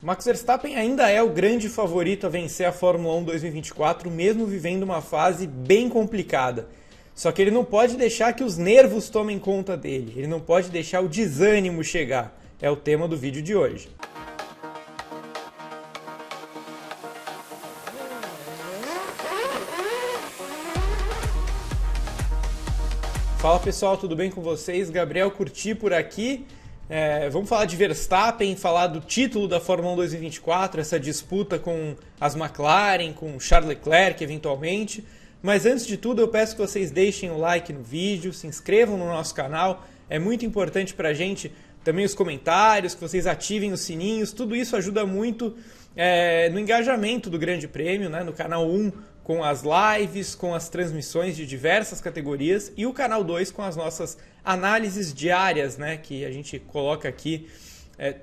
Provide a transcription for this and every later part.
Max Verstappen ainda é o grande favorito a vencer a Fórmula 1 2024, mesmo vivendo uma fase bem complicada. Só que ele não pode deixar que os nervos tomem conta dele, ele não pode deixar o desânimo chegar. É o tema do vídeo de hoje. Fala pessoal, tudo bem com vocês? Gabriel Curti por aqui. Vamos falar de Verstappen, falar do título da Fórmula 1 2024, essa disputa com as McLaren, com Charles Leclerc eventualmente. Mas antes de tudo eu peço que vocês deixem o like no vídeo, se inscrevam no nosso canal, é muito importante pra gente também os comentários, que vocês ativem os sininhos, tudo isso ajuda muito no engajamento do Grande Prêmio, né? No canal 1 com as lives, com as transmissões de diversas categorias e o canal 2 com as nossas análises diárias, né, que a gente coloca aqui.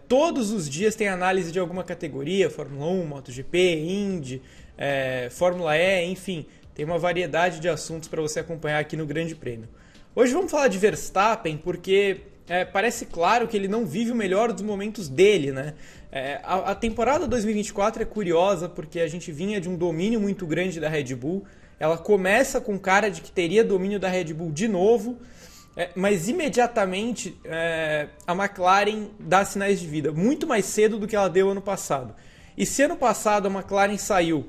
Todos os dias tem análise de alguma categoria, Fórmula 1, MotoGP, Indy, Fórmula E, enfim, tem uma variedade de assuntos para você acompanhar aqui no Grande Prêmio. Hoje vamos falar de Verstappen porque parece claro que ele não vive o melhor dos momentos dele, né? A temporada 2024 é curiosa porque a gente vinha de um domínio muito grande da Red Bull. Ela começa com cara de que teria domínio da Red Bull de novo, mas imediatamente a McLaren dá sinais de vida, muito mais cedo do que ela deu ano passado. E se ano passado a McLaren saiu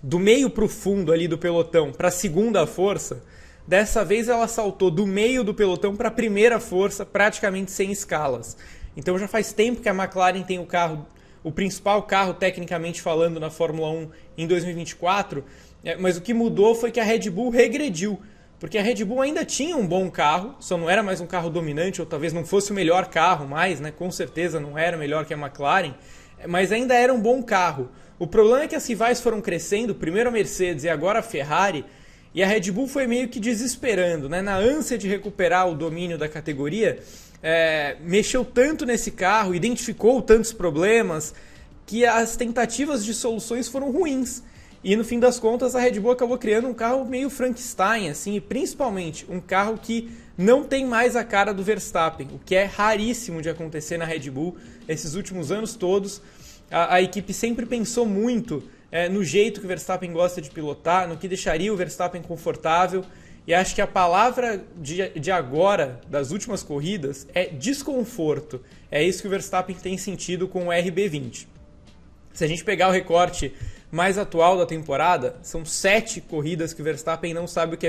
do meio para o fundo ali do pelotão para a segunda força, dessa vez ela saltou do meio do pelotão para a primeira força, praticamente sem escalas. Então já faz tempo que a McLaren tem o principal carro tecnicamente falando na Fórmula 1 em 2024, mas o que mudou foi que a Red Bull regrediu, porque a Red Bull ainda tinha um bom carro, só não era mais um carro dominante, ou talvez não fosse o melhor carro mais, né? Com certeza não era melhor que a McLaren, mas ainda era um bom carro. O problema é que as rivais foram crescendo, primeiro a Mercedes e agora a Ferrari, e a Red Bull foi meio que desesperando, né? Na ânsia de recuperar o domínio da categoria, mexeu tanto nesse carro, identificou tantos problemas, que as tentativas de soluções foram ruins. E no fim das contas a Red Bull acabou criando um carro meio Frankenstein, assim, e principalmente um carro que não tem mais a cara do Verstappen, o que é raríssimo de acontecer na Red Bull. Esses últimos anos todos, a equipe sempre pensou muito no jeito que o Verstappen gosta de pilotar, no que deixaria o Verstappen confortável. E acho que a palavra de agora, das últimas corridas, é desconforto. É isso que o Verstappen tem sentido com o RB20. Se a gente pegar o recorte mais atual da temporada, são 7 corridas que o Verstappen não sabe o que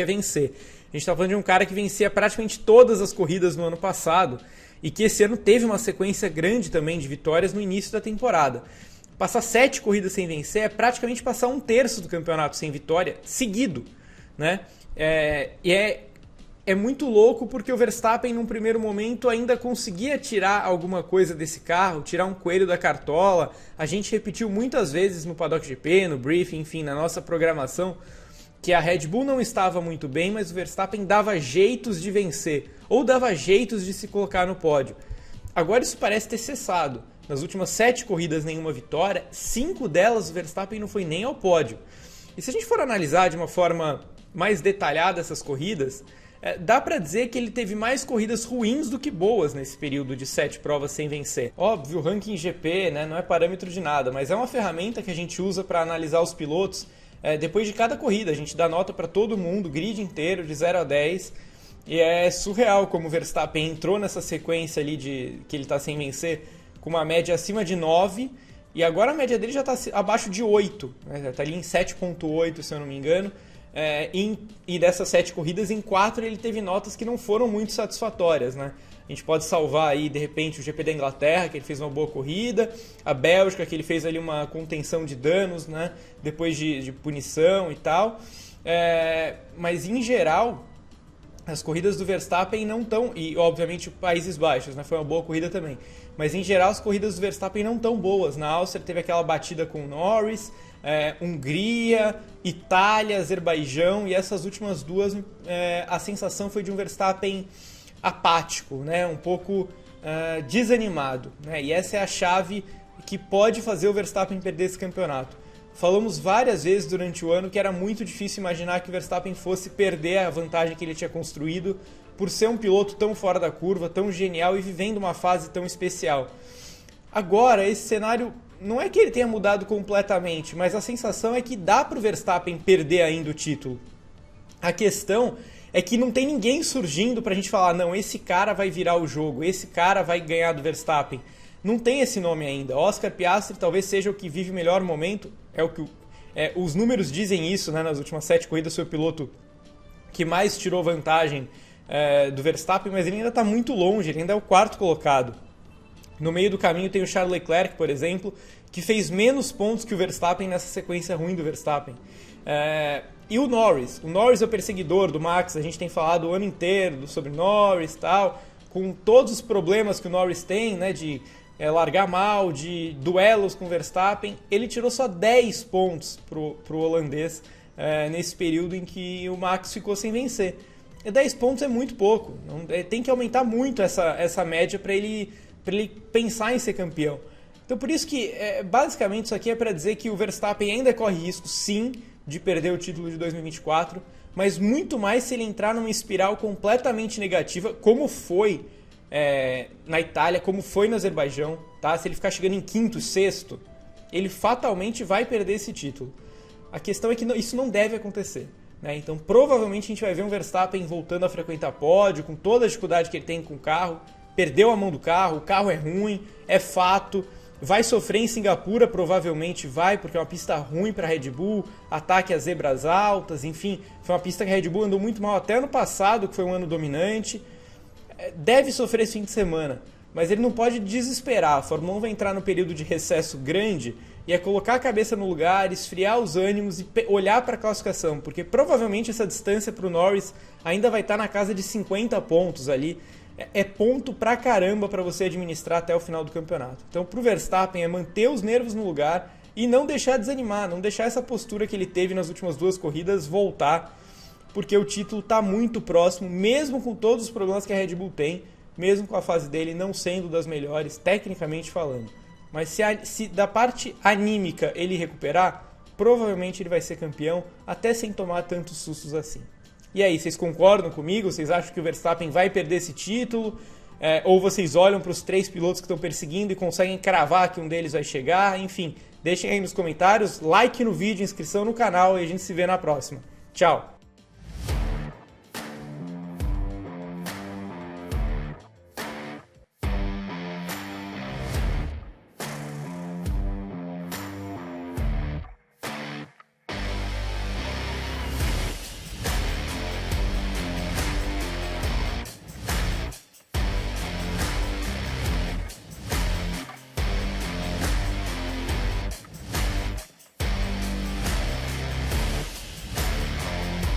é vencer. A gente está falando de um cara que vencia praticamente todas as corridas no ano passado e que esse ano teve uma sequência grande também de vitórias no início da temporada. Passar 7 corridas sem vencer é praticamente passar 1/3 do campeonato sem vitória seguido, né? É muito louco porque o Verstappen num primeiro momento ainda conseguia tirar alguma coisa desse carro, tirar um coelho da cartola. A gente repetiu muitas vezes no Paddock GP, no briefing, enfim, na nossa programação, que a Red Bull não estava muito bem, mas o Verstappen dava jeitos de vencer, ou dava jeitos de se colocar no pódio. Agora isso parece ter cessado. Nas últimas 7 corridas, nenhuma vitória, 5 delas o Verstappen não foi nem ao pódio. E se a gente for analisar de uma forma mais detalhada essas corridas, dá pra dizer que ele teve mais corridas ruins do que boas nesse período de 7 provas sem vencer. Óbvio, o ranking GP, né, não é parâmetro de nada, mas é uma ferramenta que a gente usa para analisar os pilotos depois de cada corrida. A gente dá nota para todo mundo, grid inteiro, de 0 a 10, e é surreal como o Verstappen entrou nessa sequência ali que ele está sem vencer com uma média acima de 9, e agora a média dele já está abaixo de 8, né, está ali em 7.8, se eu não me engano. E dessas 7 corridas, em 4 ele teve notas que não foram muito satisfatórias, né? A gente pode salvar aí, de repente, o GP da Inglaterra, que ele fez uma boa corrida, a Bélgica, que ele fez ali uma contenção de danos, né? Depois de punição e tal. Mas, em geral, as corridas do Verstappen não estão... E, obviamente, Países Baixos, né? Foi uma boa corrida também. Mas, em geral, as corridas do Verstappen não estão boas. Na Áustria teve aquela batida com o Norris, Hungria, Itália, Azerbaijão, e essas últimas duas a sensação foi de um Verstappen apático, né? Um pouco desanimado, né? E essa é a chave que pode fazer o Verstappen perder esse campeonato. Falamos várias vezes durante o ano que era muito difícil imaginar que o Verstappen fosse perder a vantagem que ele tinha construído por ser um piloto tão fora da curva, tão genial e vivendo uma fase tão especial. Agora, esse cenário, não é que ele tenha mudado completamente, mas a sensação é que dá para o Verstappen perder ainda o título. A questão é que não tem ninguém surgindo pra gente falar, não, esse cara vai virar o jogo, esse cara vai ganhar do Verstappen. Não tem esse nome ainda. Oscar Piastri talvez seja o que vive o melhor momento, é o que os números dizem isso, né? Nas últimas 7 corridas foi o piloto que mais tirou vantagem do Verstappen, mas ele ainda está muito longe, ele ainda é o 4º colocado. No meio do caminho tem o Charles Leclerc, por exemplo, que fez menos pontos que o Verstappen nessa sequência ruim do Verstappen. E o Norris é o perseguidor do Max, a gente tem falado o ano inteiro sobre Norris e tal, com todos os problemas que o Norris tem, né, de largar mal, de duelos com o Verstappen, ele tirou só 10 pontos pro holandês nesse período em que o Max ficou sem vencer. E 10 pontos é muito pouco, tem que aumentar muito essa média para ele pensar em ser campeão. Então por isso que, basicamente, isso aqui é para dizer que o Verstappen ainda corre risco, sim, de perder o título de 2024, mas muito mais se ele entrar numa espiral completamente negativa, como foi na Itália, como foi no Azerbaijão, tá? Se ele ficar chegando em 5º, 6º, ele fatalmente vai perder esse título. A questão é que isso não deve acontecer, né? Então provavelmente a gente vai ver um Verstappen voltando a frequentar pódio, com toda a dificuldade que ele tem com o carro, perdeu a mão do carro, o carro é ruim, é fato, vai sofrer em Singapura, provavelmente vai, porque é uma pista ruim para a Red Bull, ataque às zebras altas, enfim, foi uma pista que a Red Bull andou muito mal até ano passado, que foi um ano dominante. Deve sofrer esse fim de semana, mas ele não pode desesperar. A Fórmula 1 vai entrar no período de recesso grande e é colocar a cabeça no lugar, esfriar os ânimos e olhar para a classificação, porque provavelmente essa distância para o Norris ainda vai estar na casa de 50 pontos ali. É ponto pra caramba para você administrar até o final do campeonato. Então pro Verstappen é manter os nervos no lugar e não deixar desanimar, não deixar essa postura que ele teve nas últimas 2 corridas voltar, porque o título está muito próximo, mesmo com todos os problemas que a Red Bull tem, mesmo com a fase dele não sendo das melhores, tecnicamente falando. Mas se da parte anímica ele recuperar, provavelmente ele vai ser campeão, até sem tomar tantos sustos assim. E aí, vocês concordam comigo? Vocês acham que o Verstappen vai perder esse título? Ou vocês olham para os 3 pilotos que estão perseguindo e conseguem cravar que um deles vai chegar? Enfim, deixem aí nos comentários, like no vídeo, inscrição no canal e a gente se vê na próxima. Tchau!